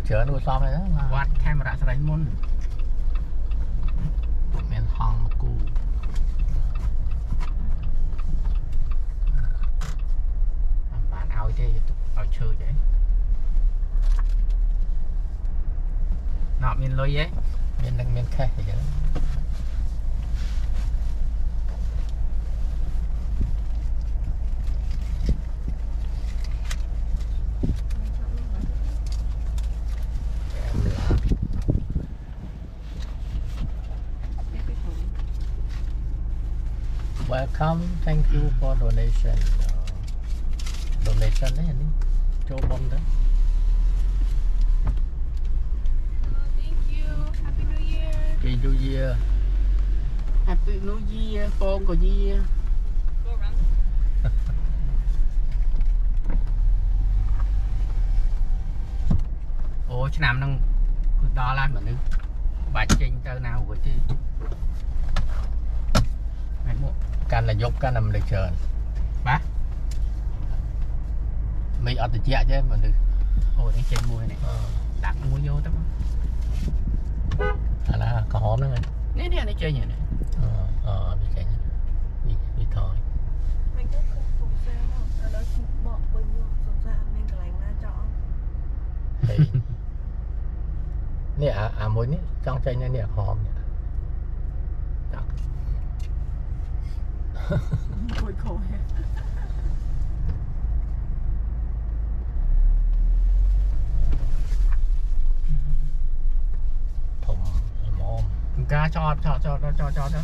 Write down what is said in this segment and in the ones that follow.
chở nuôi xong này đó quạt camera sẽ đánh môn men hong cù bạn ao chơi ao chơi vậy nọ miền lôi vậy miền đang miền khác vậy đó Welcome, thank you for donation. Donation đấy anh cho bông đó. Thank you. Happy New Year. Happy New Year. Happy New Year, con của year. Go around. Ủa chứ nằm đang đo lan mà nữ bà trên tơ nào của chứ mày mua Can là dốc can nằm được chờ. bá Mình ở từ chợ chứ mà được. ôi đang trên mùi này đặt mua vô tao À là có hóm nữa mình. nè nè nó chơi nhỉ này Đi chạy đi thôi. Mình cũng không phục xe nào. Nó bỏ bên vô xong ra mình cái lành ra cho. Thì nè mỗi ní trong chạy nè hóm nè. Đó. Khôi khôi. Thùng mồm. ca cho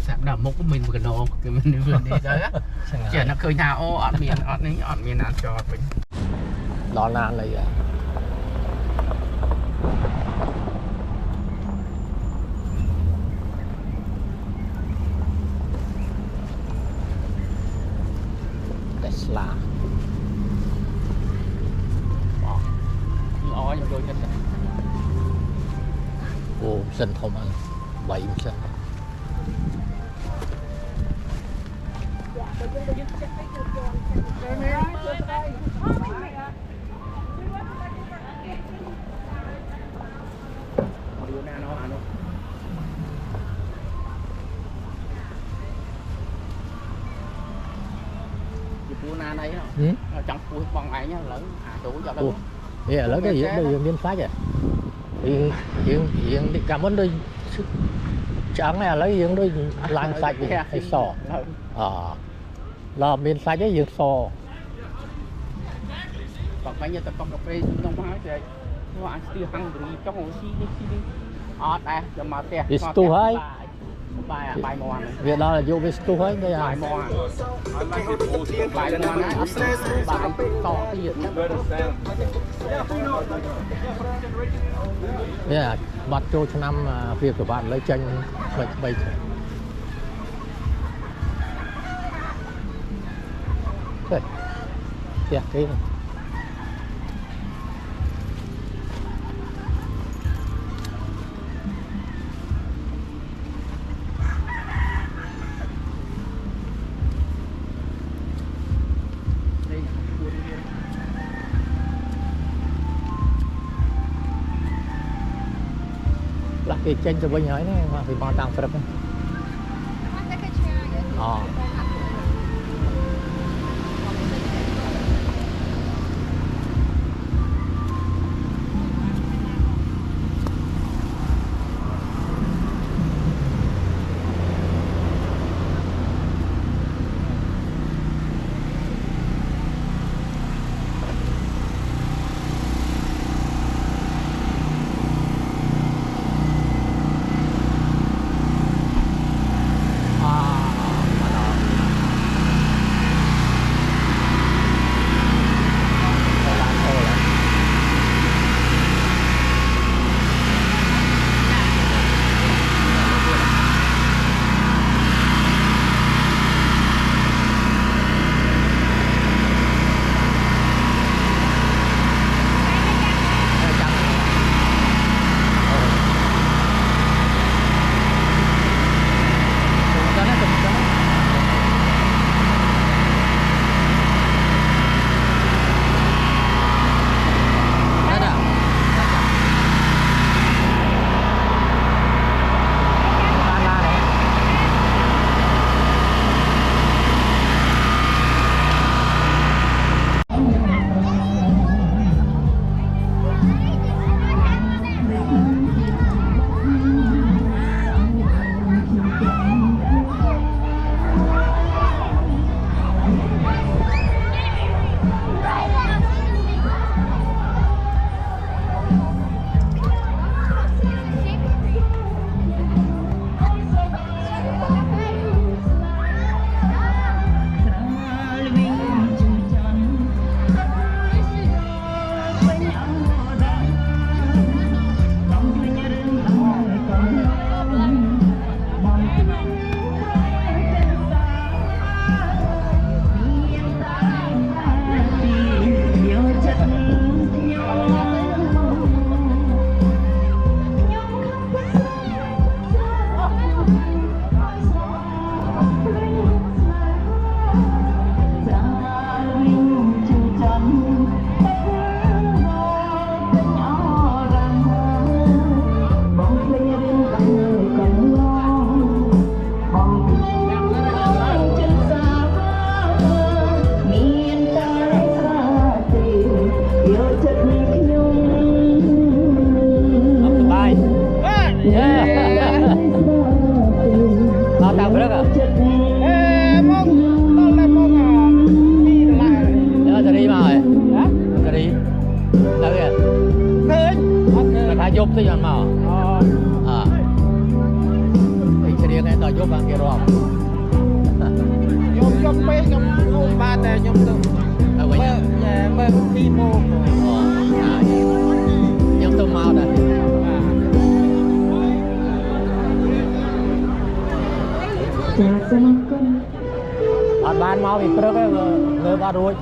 sạp đầm một của mình vừa nổ cái mình vừa đi tới á chỉ nó khơi nào ô ọt miền ăn cho mình Lo nan này à. Tesla. lo cho đôi chân Ồ, sân thông ăn 7 sân. na đây Ừ? trong cuối bằng ấy nhá lớn đủ cho Ủa, vậy là cái gì đó viên phát vậy? Hiện đi cảm ơn đôi trắng này lấy hiện đôi làng sạch hay sò. Là miền sạch ấy hiện sò. còn bây giờ tập cà phê trong hóa thì nó ăn tiêu hăng thì trong hồ xí đi đây cho mà tè Tu hơi. bài mòn Việc đó là vô với tu hơi đây à. bài mòn bài mòn á bài to tiền Yeah, bắt cho năm việc của bạn lấy tranh bây giờ. Yeah, cái này. Là cái tranh cho bên hỏi này mà phải bao tăng phải không? Giúp tới dọn màu thì sẽ đi ngay tòa giúp bằng kia rồi nhôm mấy nhôm ba này nhôm từ mơ thi mô nhôm từ màu này ban mau bị trớt ấy người ba đuôi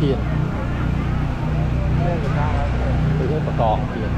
Chiên tôi thấy bà còn chiên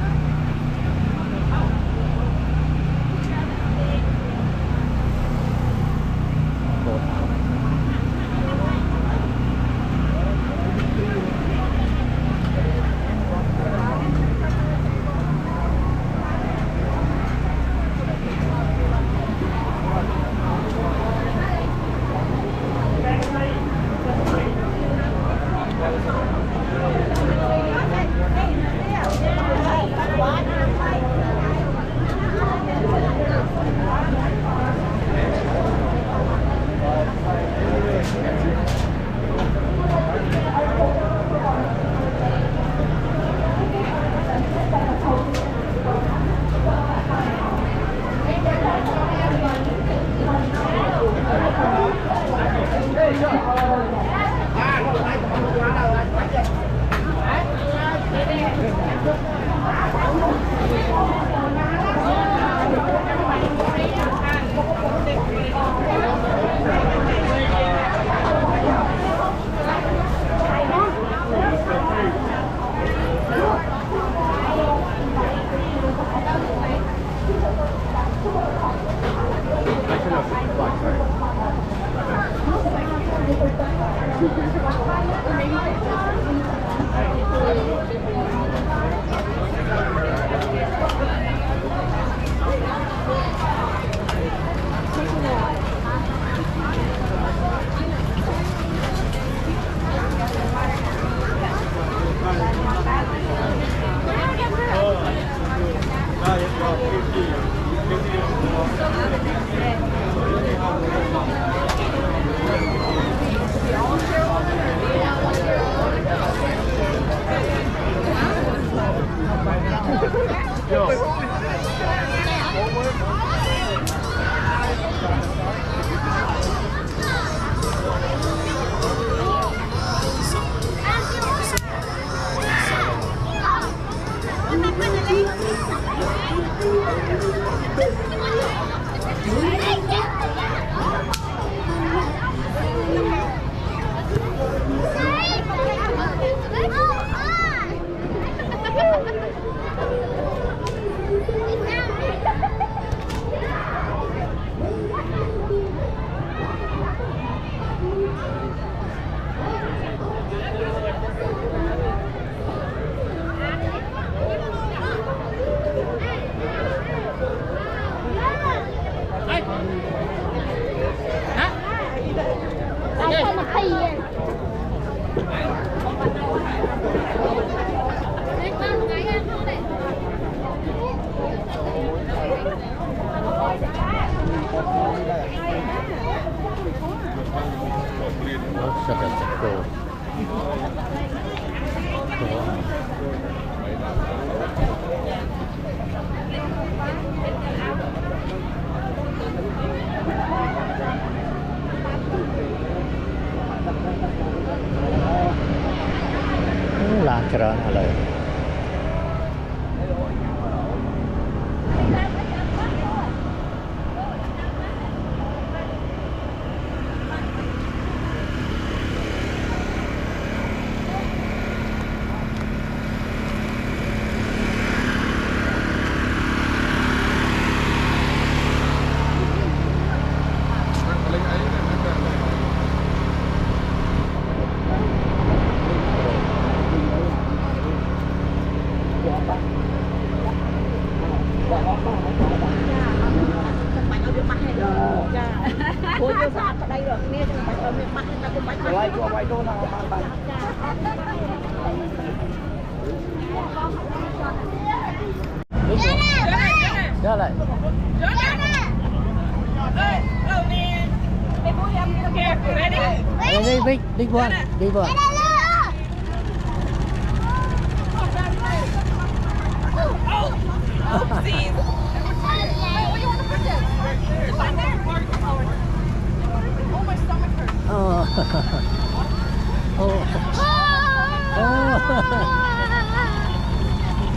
Ai mà thi vậy? Rất là đẹp cô. Làm cho nó lời. Ôi vô sát ở đây rồi, nghe thì bạch ở miền Bắc ta cũng bạch quay quay đô nào mà bạch. Trở lại. Đi big one, big one. Oh.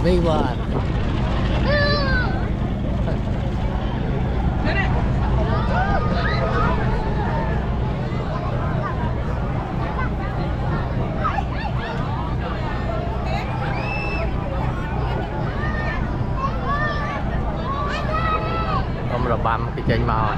Big one. Ông là băm cái chân màu.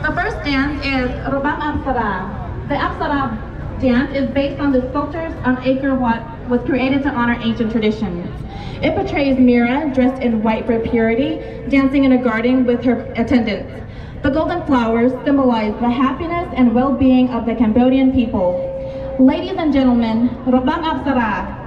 The first dance is Robam Apsara. The Apsara dance is based on the sculptures on Angkor Wat was created to honor ancient traditions. It portrays Mira dressed in white for purity, dancing in a garden with her attendants. The golden flowers symbolize the happiness and well-being of the Cambodian people. Ladies and gentlemen, Robang Apsara.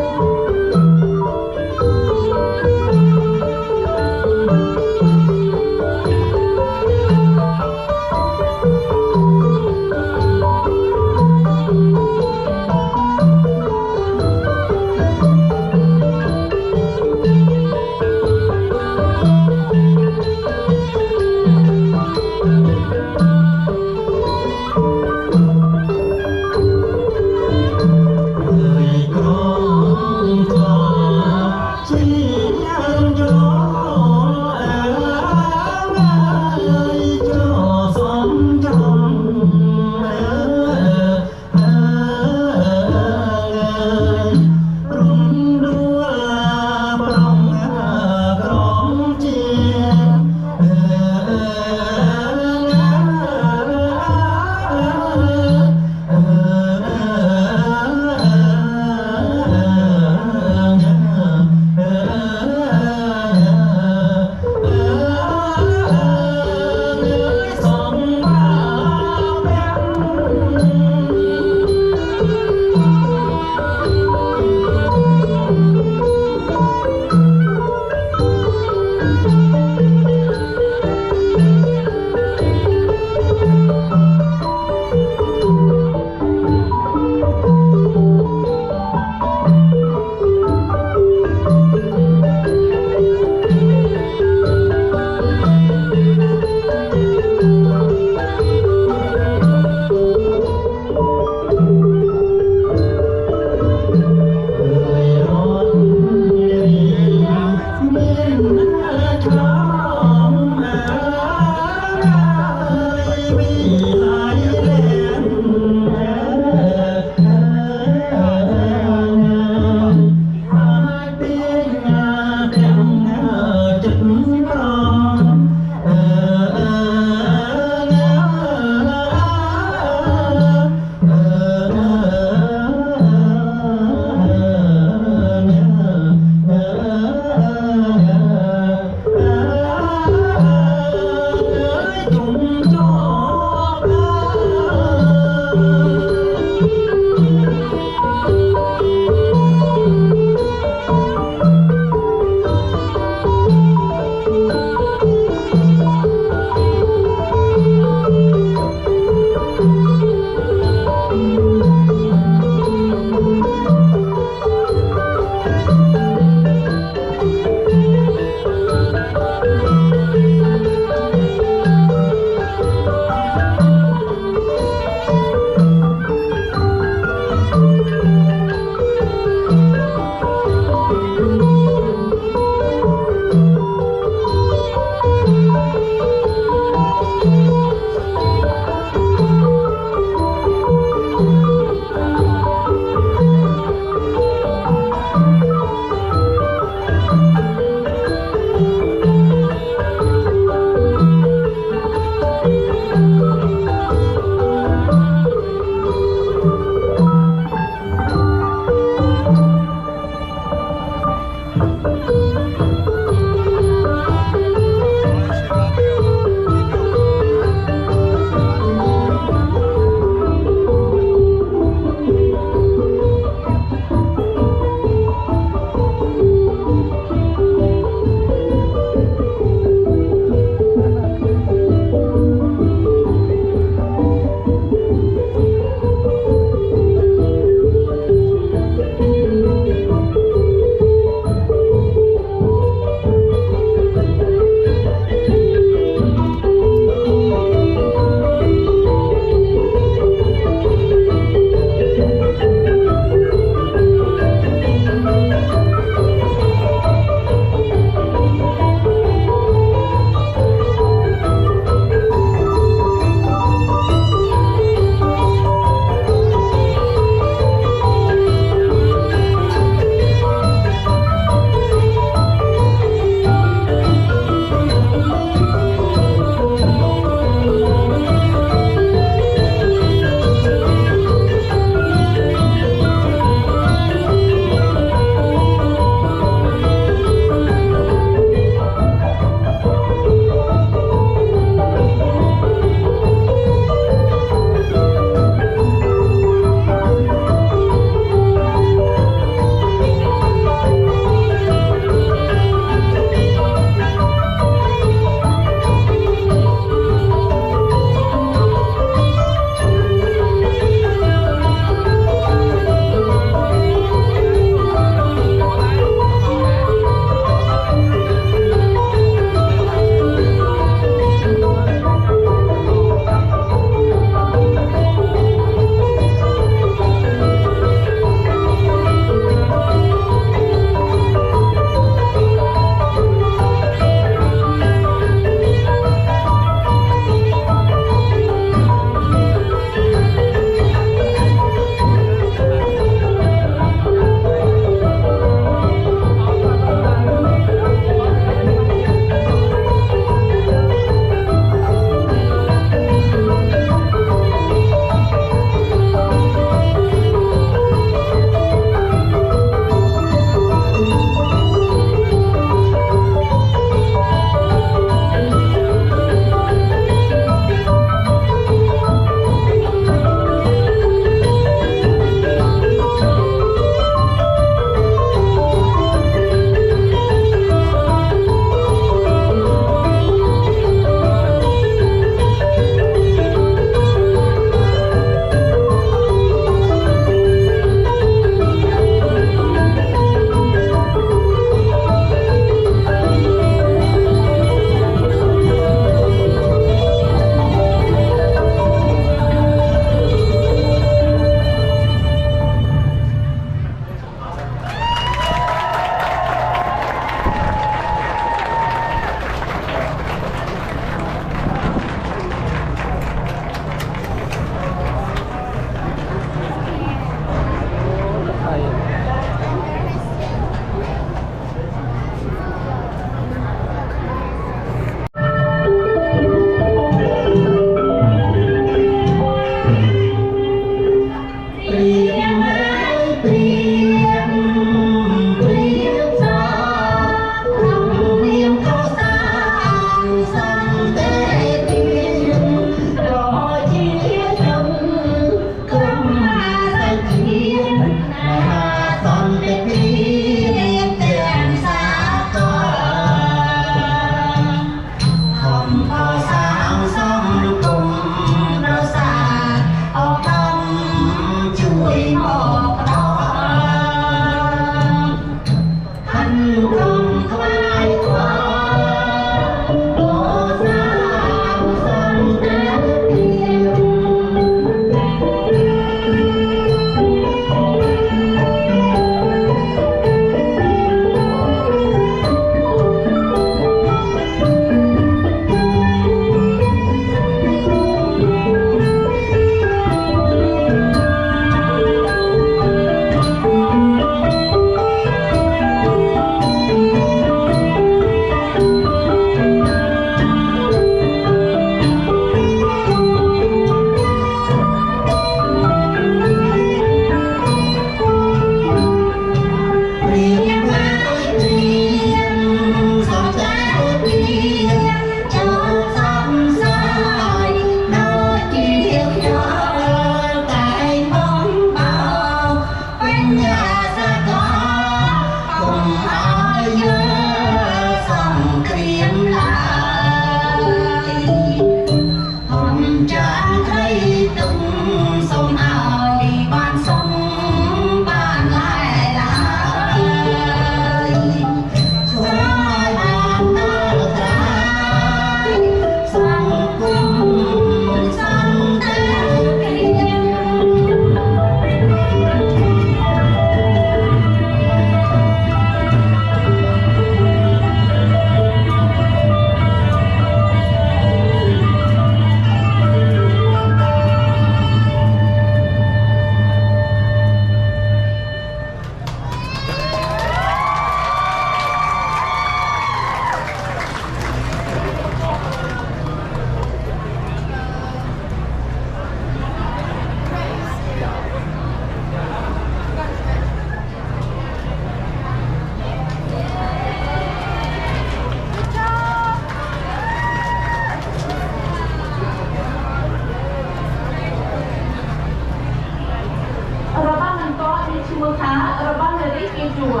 ឈ្មោះថារបស់នារីជាជួរ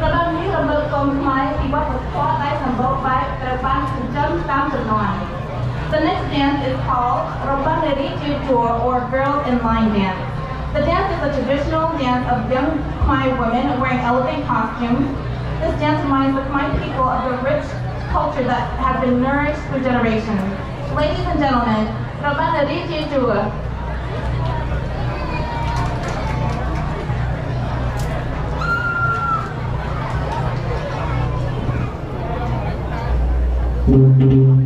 របាំនេះរំលឹកកូនខ្មែរពីវប្បធម៌ដែលសម្បូរបែបត្រូវបានចិញ្ចឹមតាមជំនាន់ The next dance is called Robaneri Chur or Girls in Line Dance. The dance is a traditional dance of young Khmer women wearing elegant costumes. This dance reminds the Khmer people of the rich culture that has been nourished through generations. Ladies and gentlemen, Robaneri Chur. Thank you.